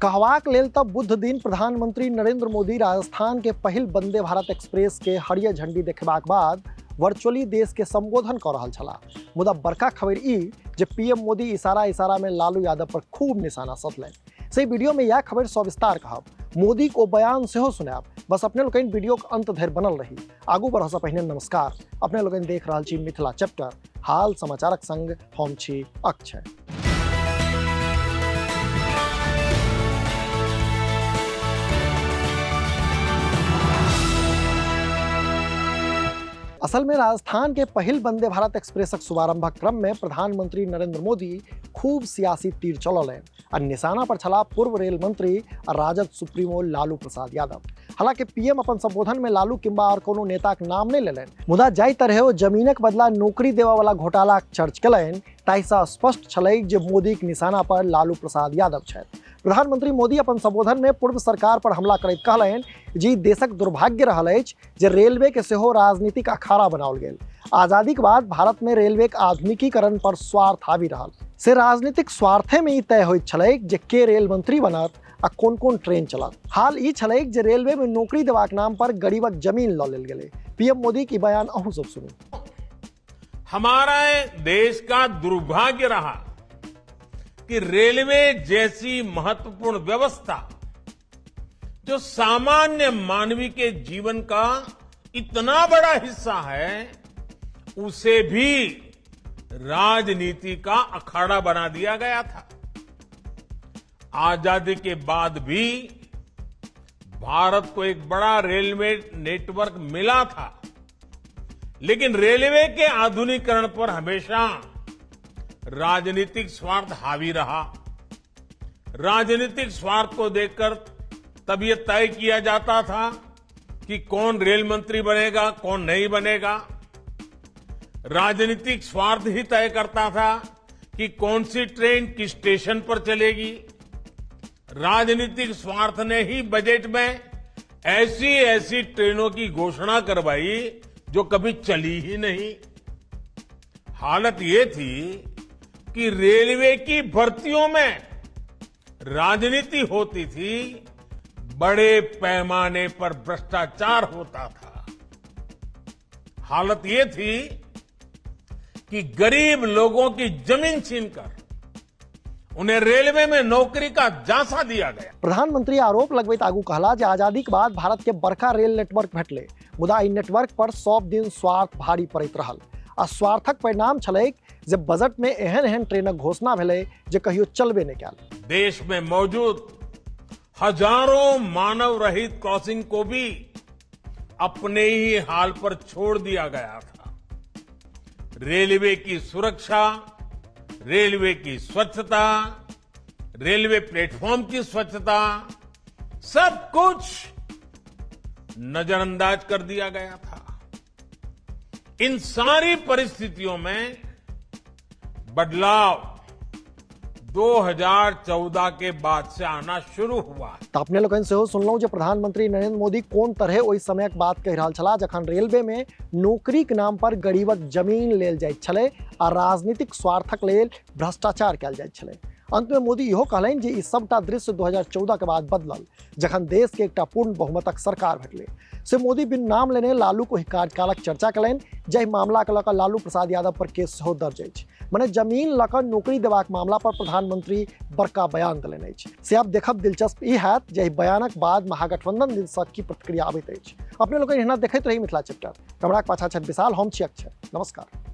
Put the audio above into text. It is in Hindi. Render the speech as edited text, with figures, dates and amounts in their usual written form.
कहवाक लेल तब बुध दिन प्रधानमंत्री नरेंद्र मोदी राजस्थान के पहिल वंदे भारत एक्सप्रेस के हरियर झंडी देखबाक बाद वर्चुअली देश के संबोधन कर रहा छलाह। मुदा बड़का खबर ई जे पीएम मोदी इशारा में लालू यादव पर खूब निशाना साधलनि। से वीडियो में यह खबर सविस्तार कहब, मोदी को बयान सेहो सुनाब। बस अपने लोग वीडियो के अंत धरि बनल रही। आगू बढ़ से पहिने नमस्कार, अपने लोग देख रहा छी मिथिला चैप्टर, हाल समाचारक संग हम छी अक्षय। असल में राजस्थान के पहिल वंदे भारत एक्सप्रेसक शुभारंभक क्रम में प्रधानमंत्री नरेंद्र मोदी खूब सियासी तीर चलौलनि और निशाना पर छला पूर्व रेल मंत्री और राजद सुप्रीमो लालू प्रसाद यादव। हालांकि पीएम अपन संबोधन में लालू किंबा और कोनो नेताक नाम नहीं लेलनि, मुदा जाहि तरहे ओ जमीनक बदला नौकरी देवा वाला घोटाला चर्च कयलनि ताहिसँ स्पष्ट छलै जे मोदीक निशाना पर लालू प्रसाद यादव छथि। प्रधानमंत्री मोदी अपन संबोधन में पूर्व सरकार पर हमला करैत कहलनि जे देशक दुर्भाग्य रहल अछि जे रेलवे के सेहो राजनीतिक अखाड़ा बनाओल गेल। आजादी के बाद भारत में रेलवे के आधुनिकीकरण पर स्वार्थ हावी रहल। से राजनीतिक स्वार्थे में ई तय होइत छलैक जे के रेल मंत्री बनत आ कोन कोन ट्रेन चलत। हाल ई छलैक जे रेलवे में नौकरी देबाक नाम पर गरीबक जमीन लऽ लेल गेलै। पीएम मोदी की बयान अहूँ सब सुनू। हमारा देश का दुर्भाग्य रहा कि रेलवे जैसी महत्वपूर्ण व्यवस्था जो सामान्य मानवी के जीवन का इतना बड़ा हिस्सा है, उसे भी राजनीति का अखाड़ा बना दिया गया था। आजादी के बाद भी भारत को एक बड़ा रेलवे नेटवर्क मिला था, लेकिन रेलवे के आधुनिकीकरण पर हमेशा राजनीतिक स्वार्थ हावी रहा। राजनीतिक स्वार्थ को देखकर तब यह तय किया जाता था कि कौन रेल मंत्री बनेगा, कौन नहीं बनेगा। राजनीतिक स्वार्थ ही तय करता था कि कौन सी ट्रेन किस स्टेशन पर चलेगी। राजनीतिक स्वार्थ ने ही बजट में ऐसी ट्रेनों की घोषणा करवाई जो कभी चली ही नहीं। हालत ये थी कि रेलवे की भर्तियों में राजनीति होती थी, बड़े पैमाने पर भ्रष्टाचार होता था। हालत ये थी कि गरीब लोगों की जमीन छीनकर उन्हें रेलवे में नौकरी का झांसा दिया गया। प्रधानमंत्री आरोप लगबैत आगू कहला जे आजादी के बाद भारत के बड़का रेल नेटवर्क भेटले, मुदा ई नेटवर्क पर सब दिन स्वार्थ भारी पड़ैत रहल। आ स्वार्थक परिणाम छलैक जे बजट में एहन ट्रेनक घोषणा भेलै जे कहियो चलबे नहीं कयल। देश में मौजूद हजारों मानव रहित क्रॉसिंग को भी अपने ही हाल पर छोड़ दिया गया था। रेलवे की सुरक्षा, रेलवे की स्वच्छता, रेलवे प्लेटफॉर्म की स्वच्छता, सब कुछ नजरअंदाज कर दिया गया था। इन सारी परिस्थितियों में बदलाव 2014 के बाद से आना शुरू हुआ। तो अपने लोगन से सुनलहुँ जे प्रधानमंत्री नरेंद्र मोदी कोन तरह ओहि समयक बात कहि रहल छलाह जखन रेलवे में नौकरी के नाम पर गरीबक जमीन लेल जाइत छलै आ राजनीतिक स्वार्थक लेल भ्रष्टाचार कयल जाइत छलै। अंत में मोदी इहो कहलनि जे ई सबटा दृश्य 2014 के बाद बदलल जखन देश के एकटा पूर्ण बहुमतक सरकार भेटलै। से मोदी बिन नाम लेने लालू को कार्यकालक चर्चा कयलनि, जाहि मामला के लऽ कऽ लालू प्रसाद यादव पर केस सेहो दर्ज अछि। मने जमीन लऽ कऽ नौकरी देबाक मामला पर प्रधानमंत्री बड़का बयान देलनि अछि। से आब देखब दिलचस्प ई हैत जे बयानक बाद महागठबंधन दिससँ की प्रतिक्रिया अबैत अछि। अपने लोग एहिना देखैत रही मिथिला चैप्टर। कैमराक पाछा छथि विशाल, हम छी अक्षय। नमस्कार।